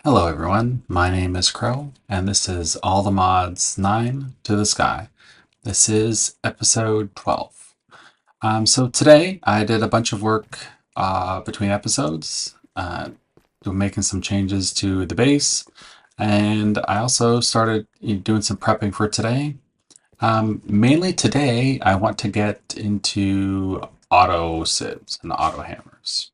Hello everyone, my name is Crow, and this is All the Mods 9 to the Sky. This is episode 12. So today I did a bunch of work between episodes, making some changes to the base, and I also started doing some prepping for today. Mainly today I want to get into auto sieves and auto hammers.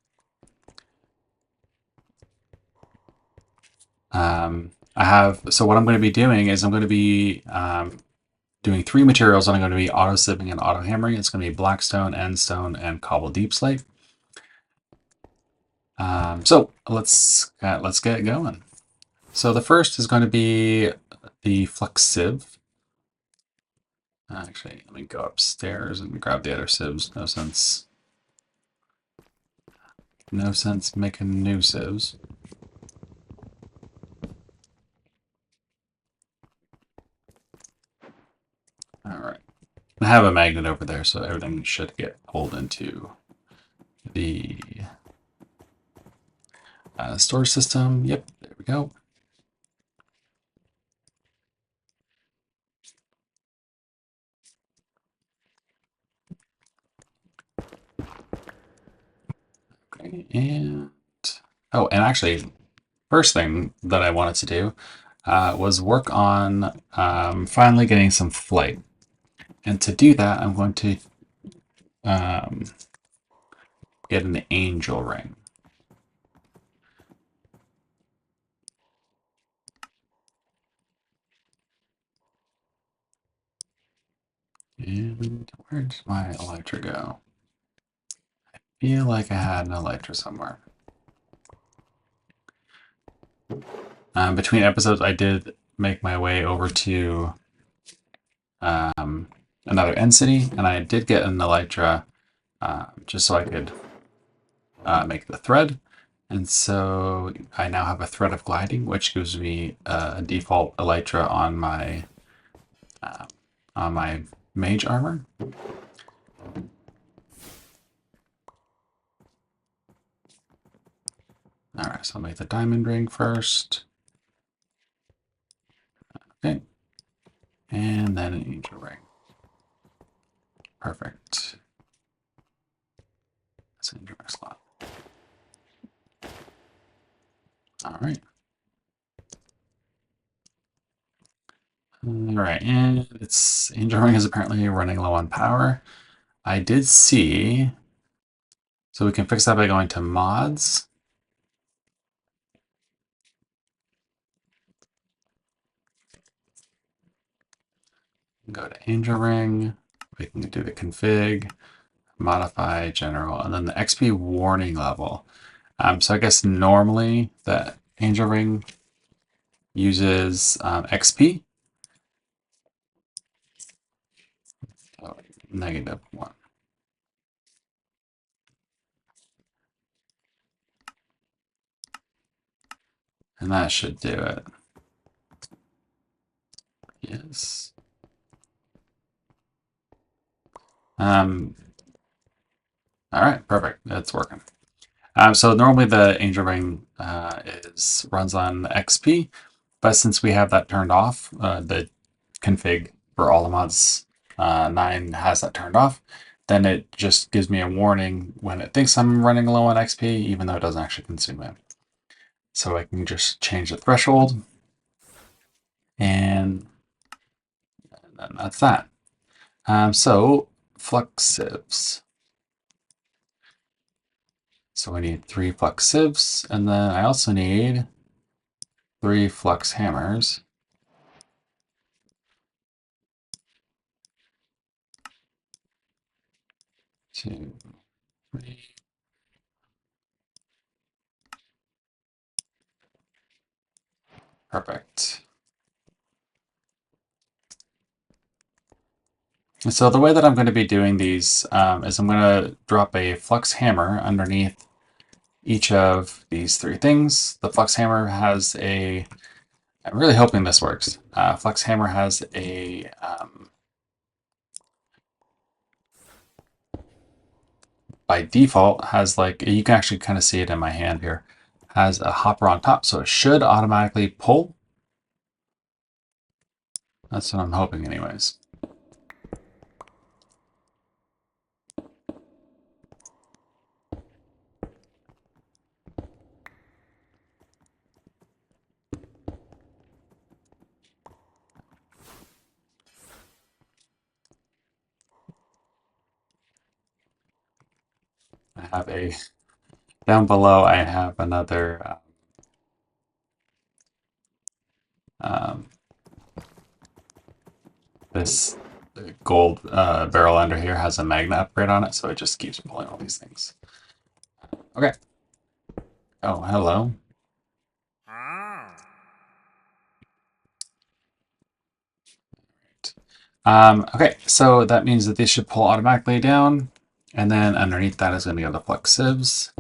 So what I'm going to be doing is I'm going to be doing three materials that I'm going to be auto sieving and auto hammering. It's going to be blackstone, endstone, and cobble deep slate. So let's get going. So the first is going to be the Flux sieve. Actually, let me go upstairs and grab the other sieves. No sense making new sieves. All right. I have a magnet over there, so everything should get pulled into the storage system. Yep, there we go. Okay, and actually, first thing that I wanted to do was work on finally getting some flight. And to do that, I'm going to um, get an angel ring. And where did my elytra go? I feel like I had an elytra somewhere. Between episodes, I did make my way over to another end city, and I did get an elytra just so I could make the thread. And so I now have a thread of gliding, which gives me a default elytra uh, on my mage armor. All right, so I'll make the diamond ring first. Okay, and then an angel ring. Perfect. That's an angel ring slot. All right. All right, and its angel ring is apparently running low on power. I did see, so we can fix that by going to mods. Go to angel ring. We can do the config, modify general, and then the XP warning level. So I guess normally the angel ring uses XP. Oh, -1. And that should do it. Yes. All right, perfect. That's working. So normally the angel ring runs on XP, but since we have that turned off, the config for all the mods 9 has that turned off, then it just gives me a warning when it thinks I'm running low on XP, even though it doesn't actually consume it. So I can just change the threshold, and then that's that. So Flux sieves. So we need 3 Flux sieves, and then I also need 3 Flux hammers. 2, 3. Perfect. So the way that I'm going to be doing these is I'm going to drop a Flux hammer underneath each of these 3 things. The Flux hammer has a, I'm really hoping this works. Flux hammer has a, by default has like, you can actually kind of see it in my hand here, has a hopper on top, so it should automatically pull. That's what I'm hoping anyways. I have a, down below I have another this gold barrel under here has a magnet upgrade on it, so it just keeps pulling all these things. Okay. Oh, hello. Okay, so that means that these should pull automatically down, and then underneath that is going to go the Flux Sieves.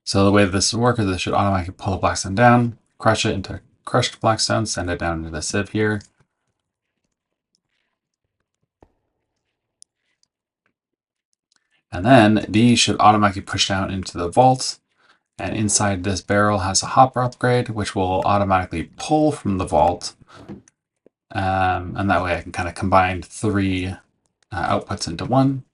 So the way that this will work is this should automatically pull the blackstone down, crush it into crushed blackstone, send it down into the sieve here. And then these should automatically push down into the vault. And inside this barrel has a hopper upgrade, which will automatically pull from the vault. And that way I can kind of combine three outputs into one.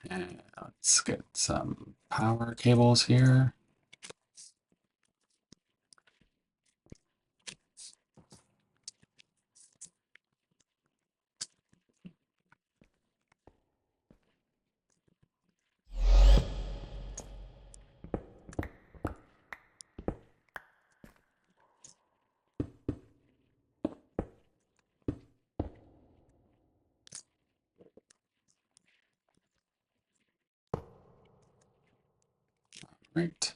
And let's get some power cables here. Right.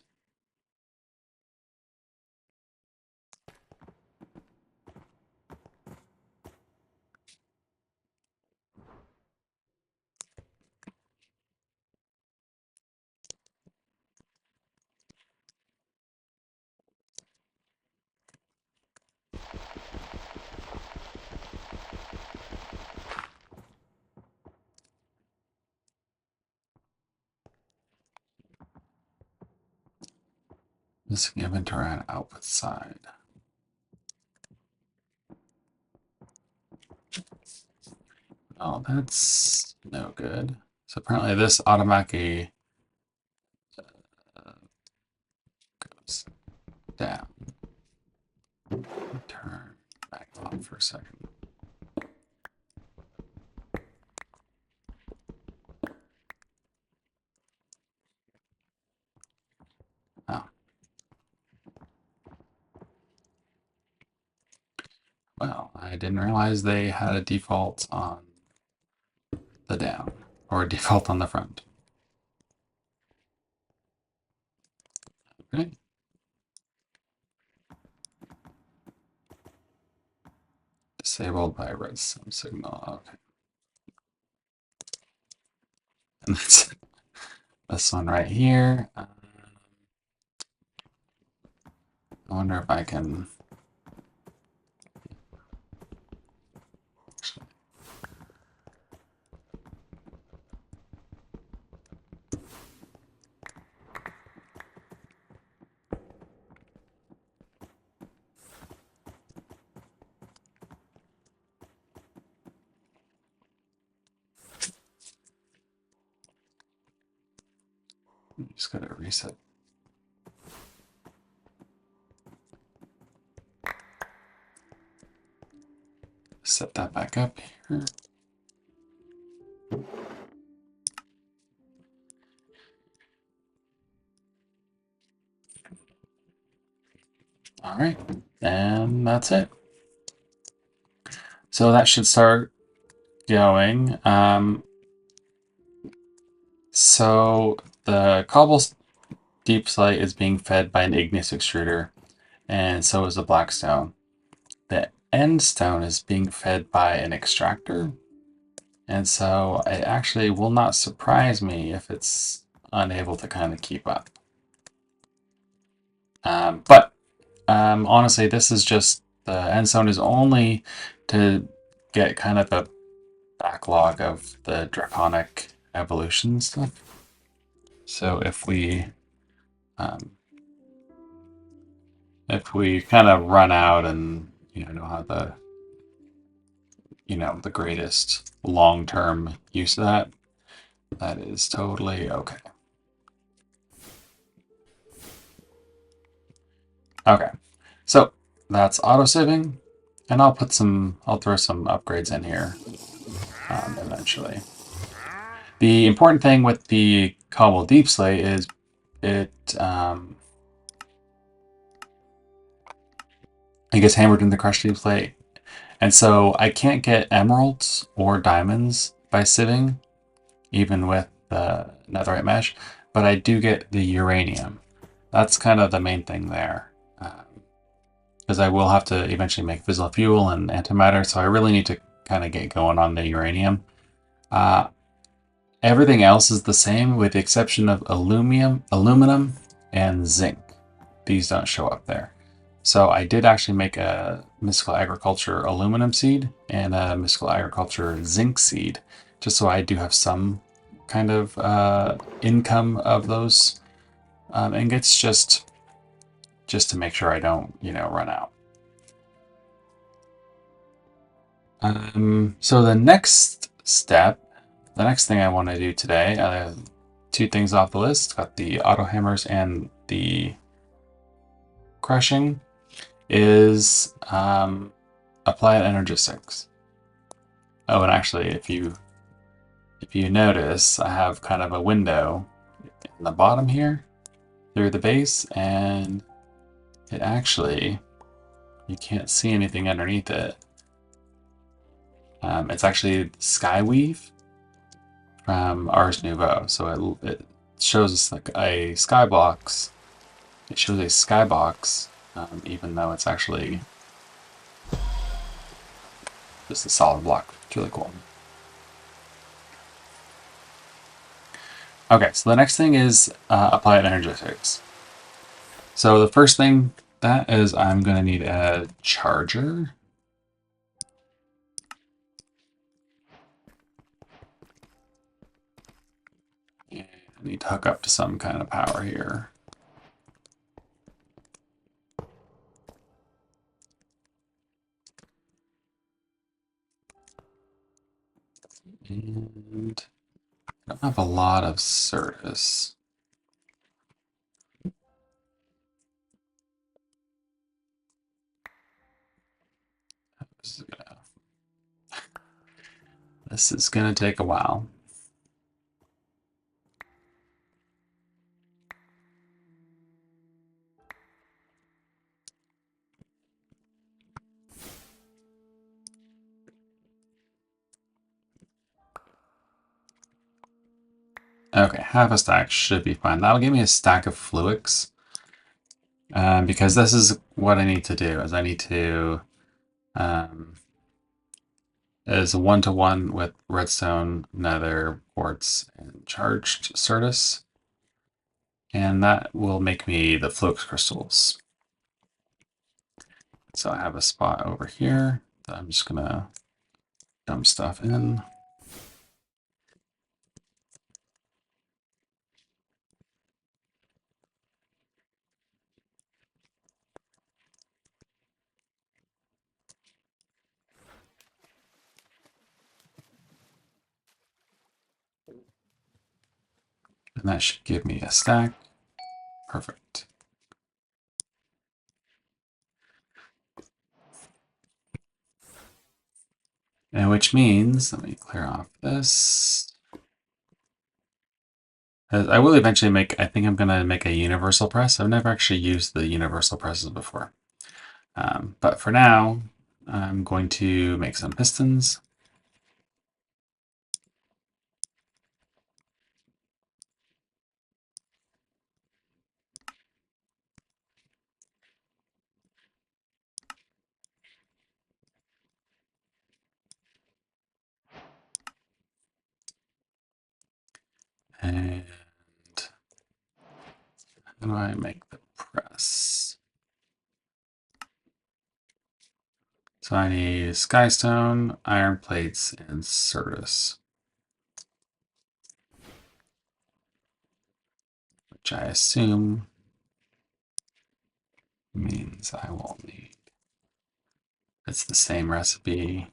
Missing inventory on output side. Oh, that's no good. So apparently this automatically goes down. Turn back on for a second. Oh. Well, I didn't realize they had a default on the down, or a default on the front. Okay. Disabled by red signal. Okay. And that's this one right here. I wonder if I can. Just gotta reset. Set that back up here. All right, and that's it. So that should start going. So the cobble deep slate is being fed by an igneous extruder, and so is the blackstone. The end stone is being fed by an extractor, and so it actually will not surprise me if it's unable to kind of keep up. But honestly, this is just the end stone is only to get kind of a backlog of the draconic evolution stuff. So if we kind of run out and don't have the greatest long-term use of that, that is totally okay. Okay, so that's auto-saving, and I'll throw some upgrades in here eventually. The important thing with the Cobble Deep Slate is it gets hammered in the Crushed Deep Slate, and so I can't get emeralds or diamonds by sieving, even with the netherite mesh, but I do get the uranium. That's kind of the main thing there. Because I will have to eventually make fissile fuel and antimatter, so I really need to kind of get going on the uranium. Everything else is the same with the exception of aluminum, and zinc. These don't show up there. So I did actually make a Mystical Agriculture aluminum seed and a Mystical Agriculture zinc seed, just so I do have some kind of income of those ingots, just to make sure I don't, run out. So the next thing I want to do today, two things off the list, got the auto hammers and the crushing, is apply energistics. Oh, and actually, if you notice, I have kind of a window in the bottom here through the base, and it actually, you can't see anything underneath it. It's actually Skyweave from Ars Nouveau. So it shows us like a skybox. It shows a skybox, even though it's actually just a solid block. It's really cool. Okay, so the next thing is apply energetics. So the first thing that is, I'm going to need a charger. And I need to hook up to some kind of power here. And I don't have a lot of service. This is gonna take a while. Okay, half a stack should be fine. That'll give me a stack of Flux. Because this is what I need to do, is I need to is 1-to-1 with redstone, nether, quartz, and charged Certus. And that will make me the Flux crystals. So I have a spot over here that I'm just gonna dump stuff in. And that should give me a stack. Perfect. And which means, let me clear off this. I will eventually I think I'm gonna make a universal press. I've never actually used the universal presses before. But for now, I'm going to make some pistons. And how do I make the press? So I need skystone, iron plates, and Certus. which I assume means I will need, it's the same recipe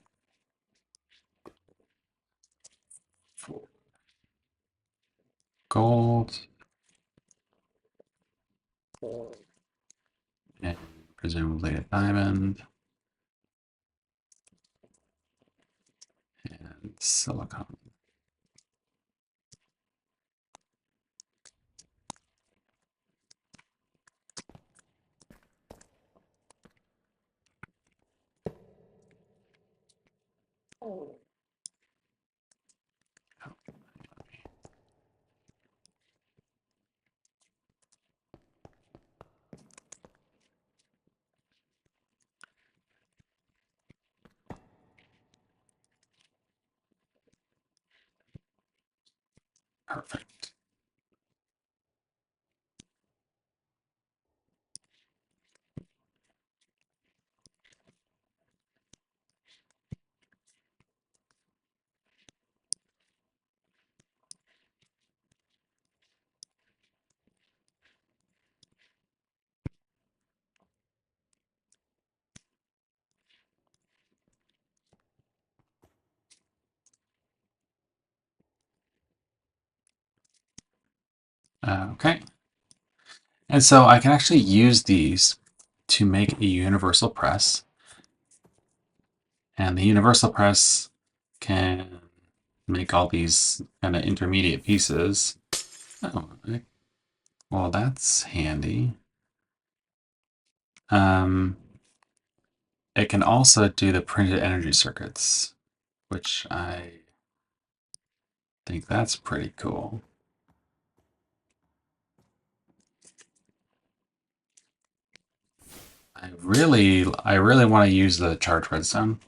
for gold and presumably a diamond and silicon. Perfect. Okay. And so I can actually use these to make a universal press. And the universal press can make all these kind of intermediate pieces. Oh, well, that's handy. It can also do the printed energy circuits, which I think that's pretty cool. I really want to use the charge redstone.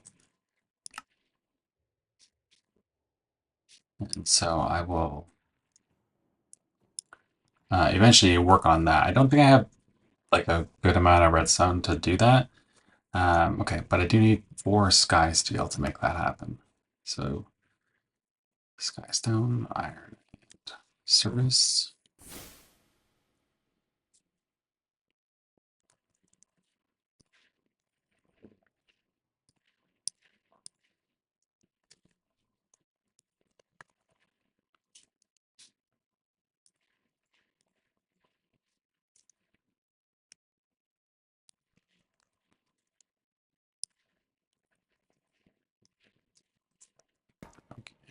And so I will eventually work on that. I don't think I have like a good amount of redstone to do that. Okay, but I do need 4 sky steel to make that happen. So skystone, iron, and service.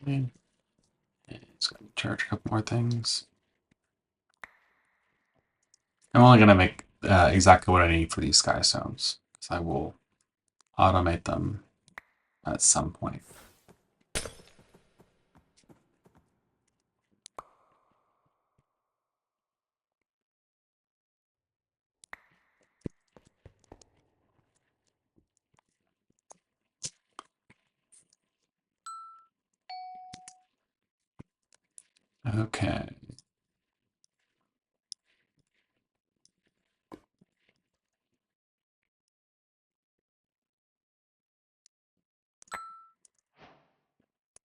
Okay. And it's going to charge a couple more things. I'm only going to make exactly what I need for these sky stones, because I will automate them at some point. Okay.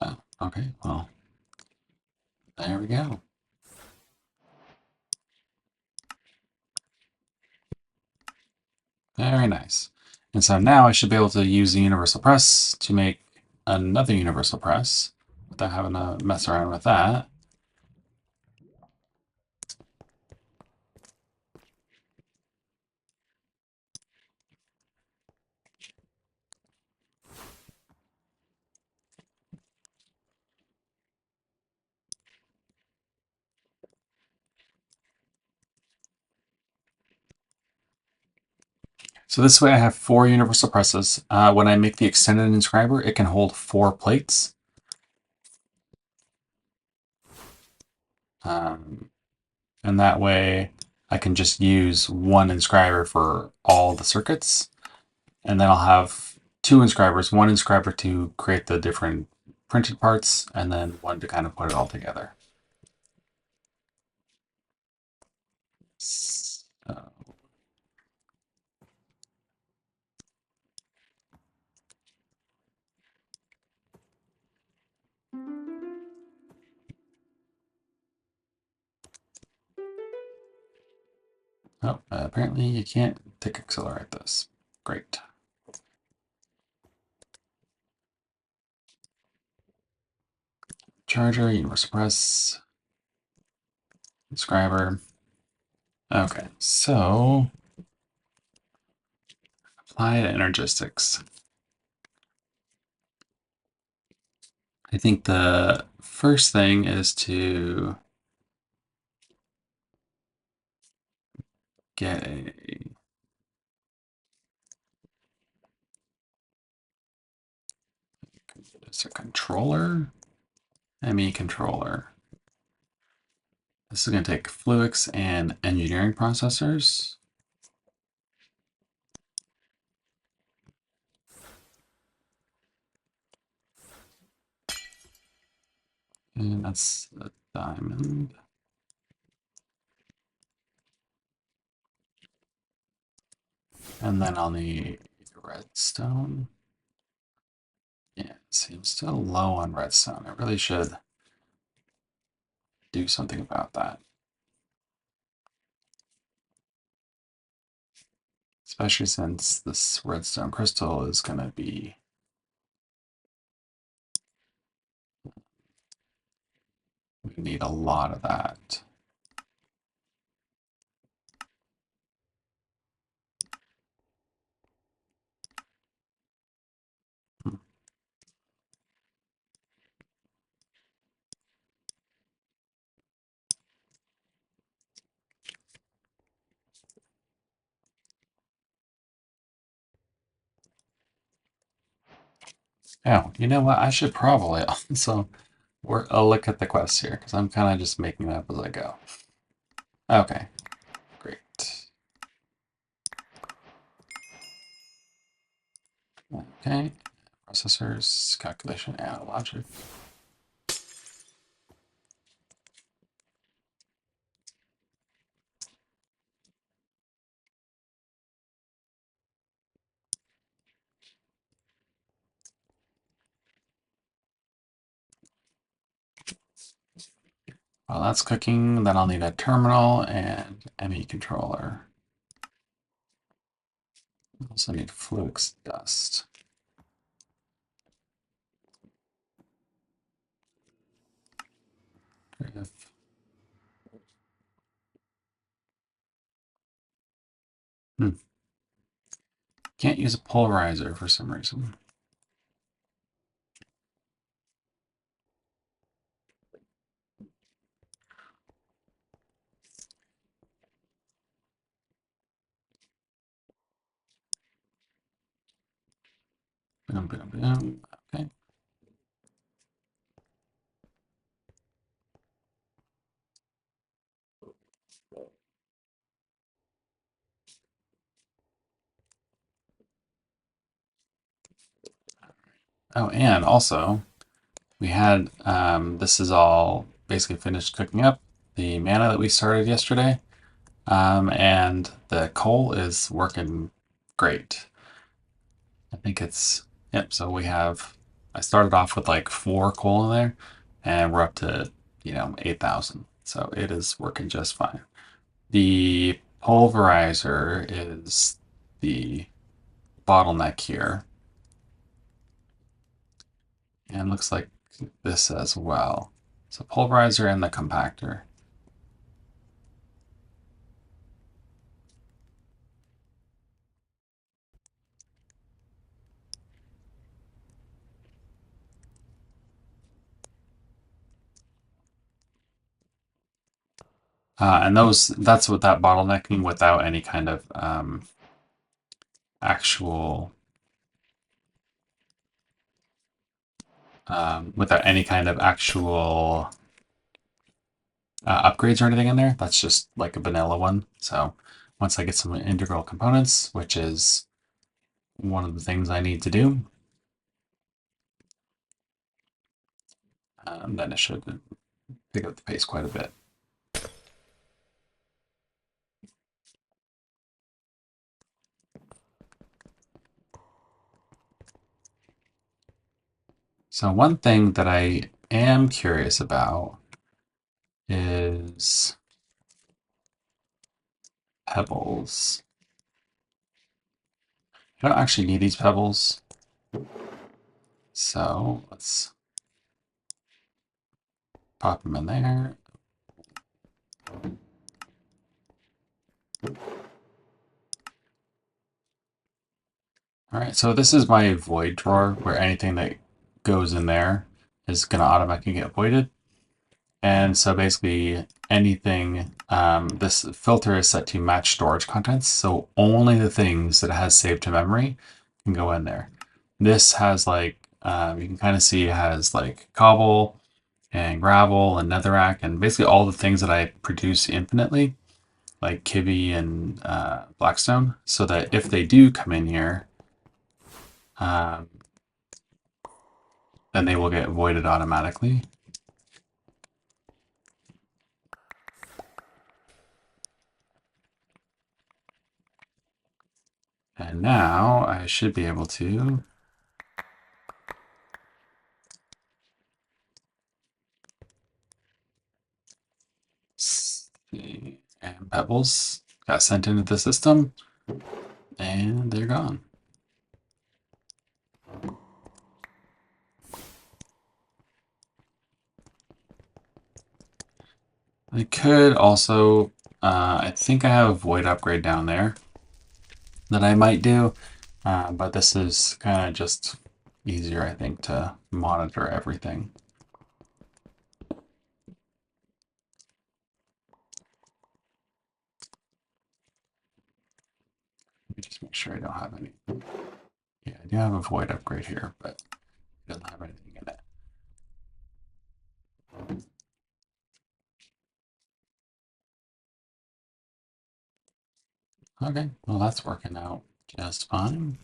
Oh, okay. Well, there we go. Very nice. And so now I should be able to use the universal press to make another universal press without having to mess around with that. So this way I have 4 universal presses. When I make the extended inscriber, it can hold 4 plates. And that way I can just use one inscriber for all the circuits. And then I'll have 2 inscribers, one inscriber to create the different printed parts, and then one to kind of put it all together. So, Oh, apparently you can't tick accelerate this. Great. Charger, universal press, subscriber. Okay, so apply to energistics. I think the first thing is to get a controller, ME controller. This is going to take Flux and engineering processors. And that's a diamond. And then I'll need redstone. Yeah, it seems still low on redstone. I really should do something about that. Especially since this redstone crystal is going to be... We need a lot of that. Oh, you know what? I should probably also I'll look at the quests here because I'm kind of just making it up as I go. Okay, great. Okay, processors, calculation, and logic. While that's cooking, then I'll need a terminal and ME controller. Also need Flux dust. If Can't use a polarizer for some reason. Boom, boom, boom. Okay. Oh, and also we had this is all basically finished cooking up the mana that we started yesterday, and the coal is working great. I think it's yep. So we have. I started off with like 4 coal in there, and we're up to 8,000. So it is working just fine. The pulverizer is the bottleneck here, and looks like this as well. So pulverizer and the compactor. And that's what that bottlenecking without any kind of actual, without any kind of actual upgrades or anything in there. That's just like a vanilla one. So once I get some integral components, which is one of the things I need to do, then it should pick up the pace quite a bit. So one thing that I am curious about is pebbles. I don't actually need these pebbles. So let's pop them in there. All right, so this is my void drawer where anything that goes in there is going to automatically get voided. And so basically anything, this filter is set to match storage contents. So only the things that it has saved to memory can go in there. This has like, you can kind of see it has like cobble and gravel and netherrack and basically all the things that I produce infinitely, like kibby and blackstone, so that if they do come in here, um, then they will get voided automatically. And now I should be able to see, and pebbles got sent into the system and they're gone. I could also, I think I have a void upgrade down there that I might do, but this is kind of just easier, I think, to monitor everything. Let me just make sure I don't have any. Yeah, I do have a void upgrade here, but it doesn't have anything in it. Okay, well that's working out just fine.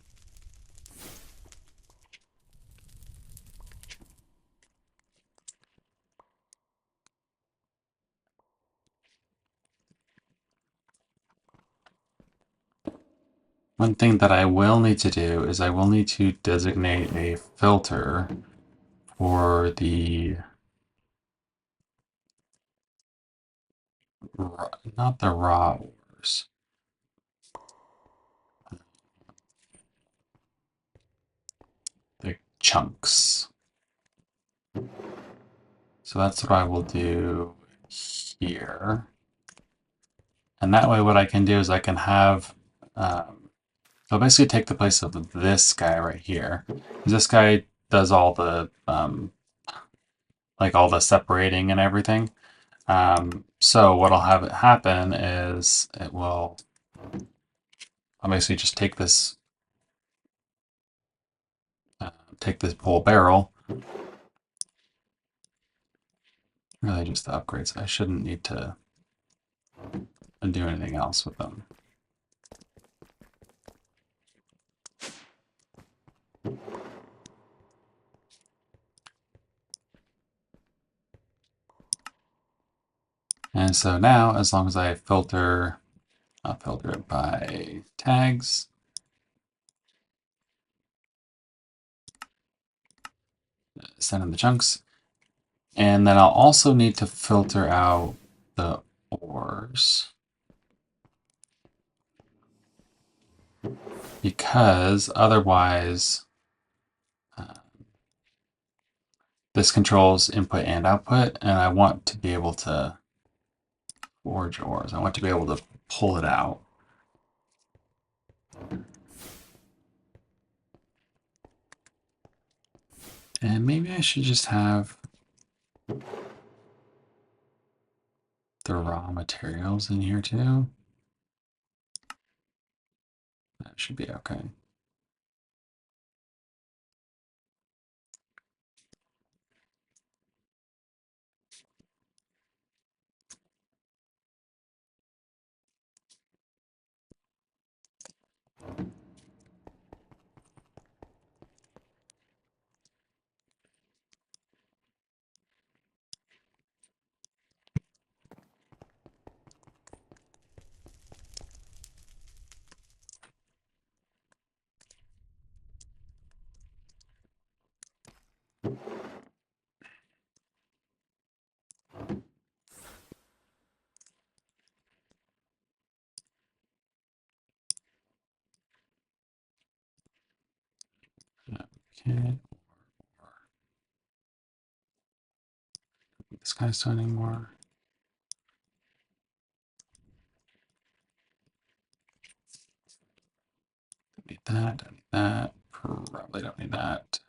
One thing that I will need to do is I will need to designate a filter for the, not the raw ores, the chunks. So that's what I will do here. And that way what I can do is I can have, I'll basically take the place of this guy right here. This guy does all the, like all the separating and everything. So what I'll have it happen is I'll basically just take this, take this whole barrel. Really just the upgrades. I shouldn't need to do anything else with them. And so now, as long as I filter, I'll filter it by tags. Send in the chunks. And then I'll also need to filter out the ores. Because otherwise, this controls input and output, and I want to be able to forge ores. I want to be able to pull it out. And maybe I should just have the raw materials in here too. That should be okay. Okay. This guy's doing anymore. Don't need that. Don't need that. Probably don't need that.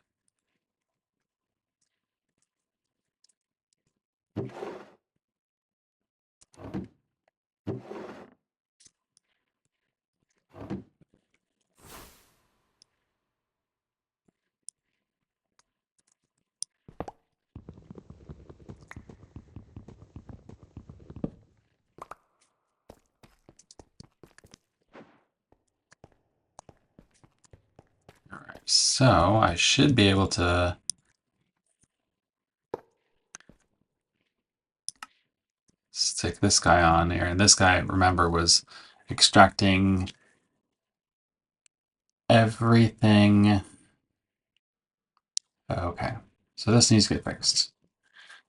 All right, so I should be able to stick this guy on here. And this guy, remember, was extracting everything. Okay, so this needs to get fixed.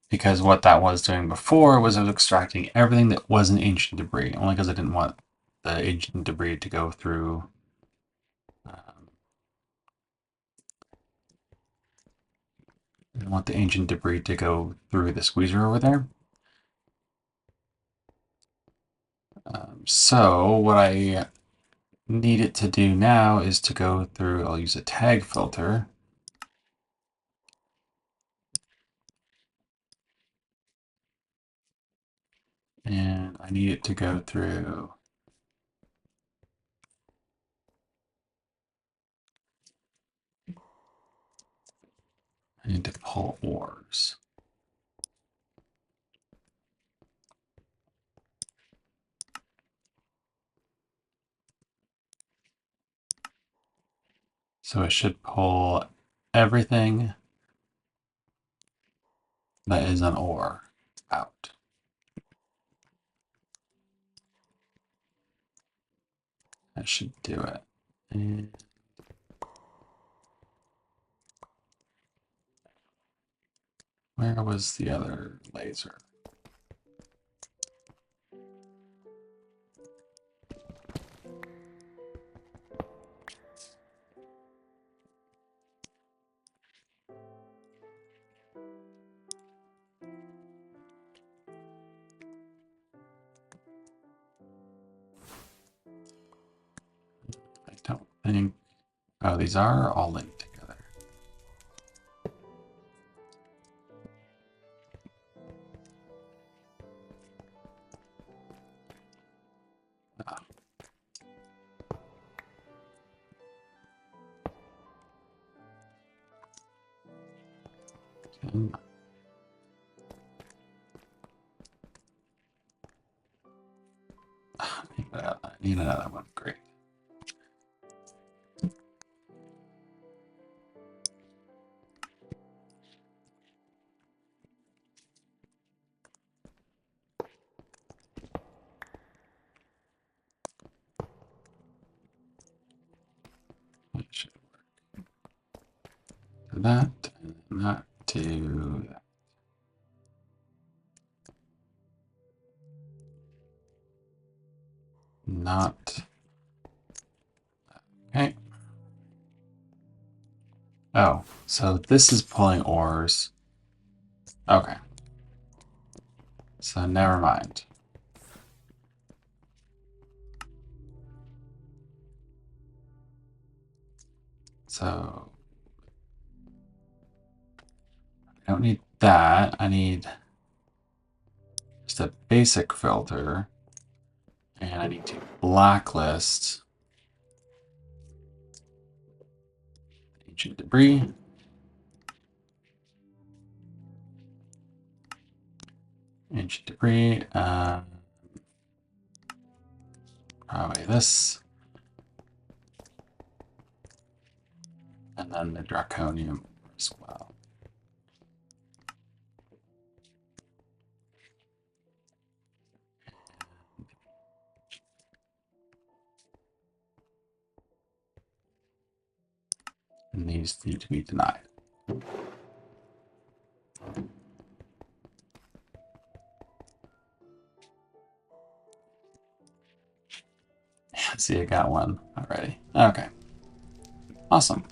Because what that was doing before was I was extracting everything that wasn't ancient debris, only because I didn't want the ancient debris to go through. I didn't want the ancient debris to go through the squeezer over there. So what I need it to do now is to go through, I'll use a tag filter. And I need it to go through I need to pull ores. So it should pull everything that is an ore out. That should do it. And where was the other laser? I don't think. Oh, these are all linked together. Ah. Okay. I need another one. Great. That should work. Do that and that to that. Not. Okay. Oh, so this is pulling ores. Okay. So never mind. So I don't need that. I need just a basic filter. And I need to blacklist ancient debris. Ancient debris. Probably this. And then the draconium as well. And these need to be denied. Yeah, see, I got one already. Okay. Awesome.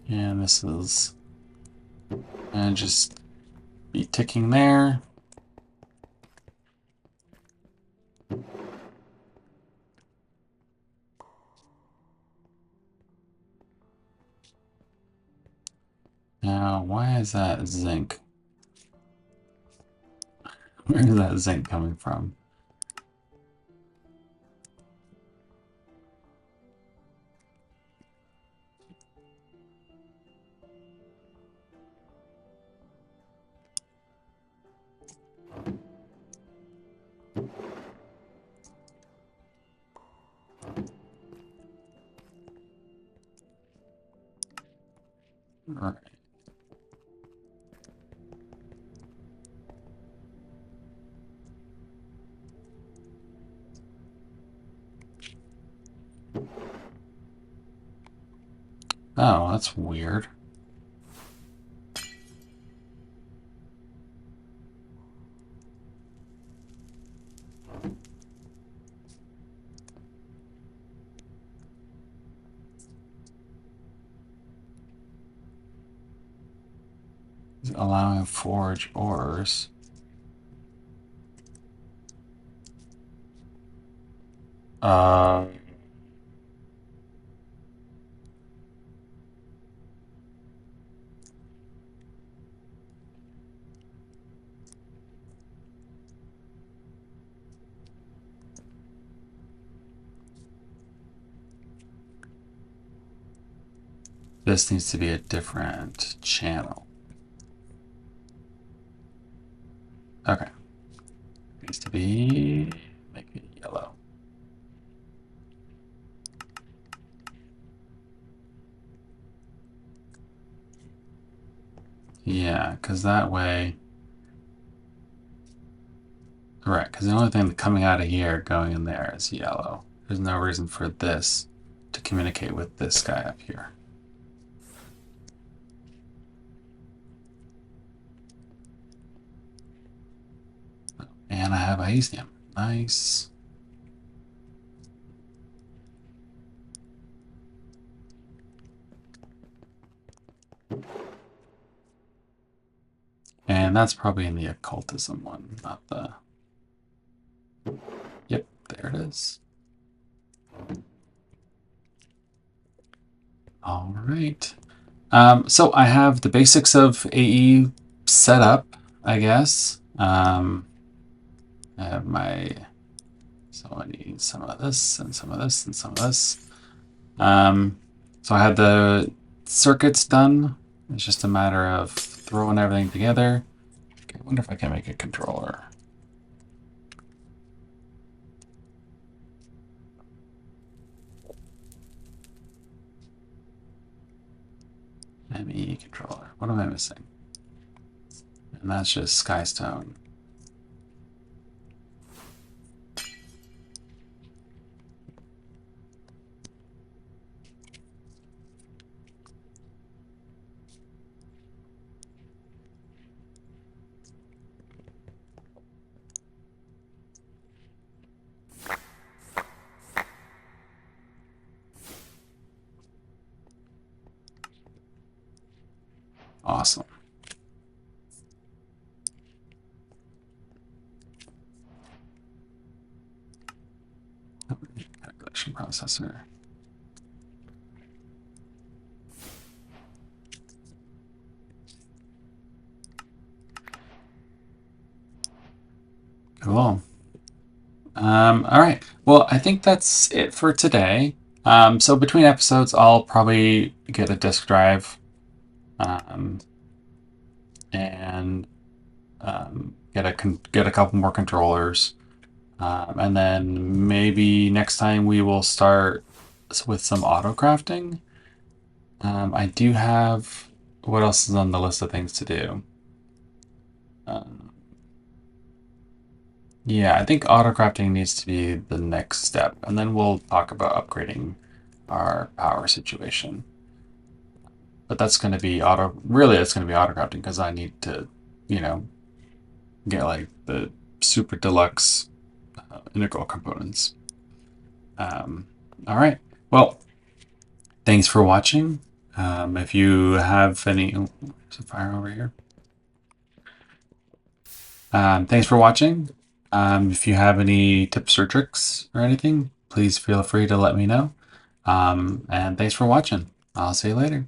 And this is and just be ticking there. Now, why is that zinc? Where is that zinc coming from? Right. Oh, that's weird. Allowing forge ores. Uh, this needs to be a different channel. Okay. It needs to be, make it yellow. Yeah, because that way, correct, because the only thing coming out of here going in there is yellow. There's no reason for this to communicate with this guy up here. And I have ATM. Nice. And that's probably in the occultism one, not the... Yep, there it is. All right. So I have the basics of AE set up, I guess. I have my... So I need some of this and some of this and some of this. So I had the circuits done. It's just a matter of throwing everything together. Okay, I wonder if I can make a controller. ME controller. What am I missing? And that's just Skystone. Awesome. Calculation processor. Cool. All right. Well, I think that's it for today. So between episodes, I'll probably get a disk drive um, and get a couple more controllers, and then maybe next time we will start with some auto crafting. I do have what else is on the list of things to do. Yeah, I think auto crafting needs to be the next step, and then we'll talk about upgrading our power situation. But that's going to be really it's going to be auto crafting because I need to, you know, get like the super deluxe integral components. All right. Well, thanks for watching. If you have any, oh, there's a fire over here. Thanks for watching. If you have any tips or tricks or anything, please feel free to let me know. And thanks for watching. I'll see you later.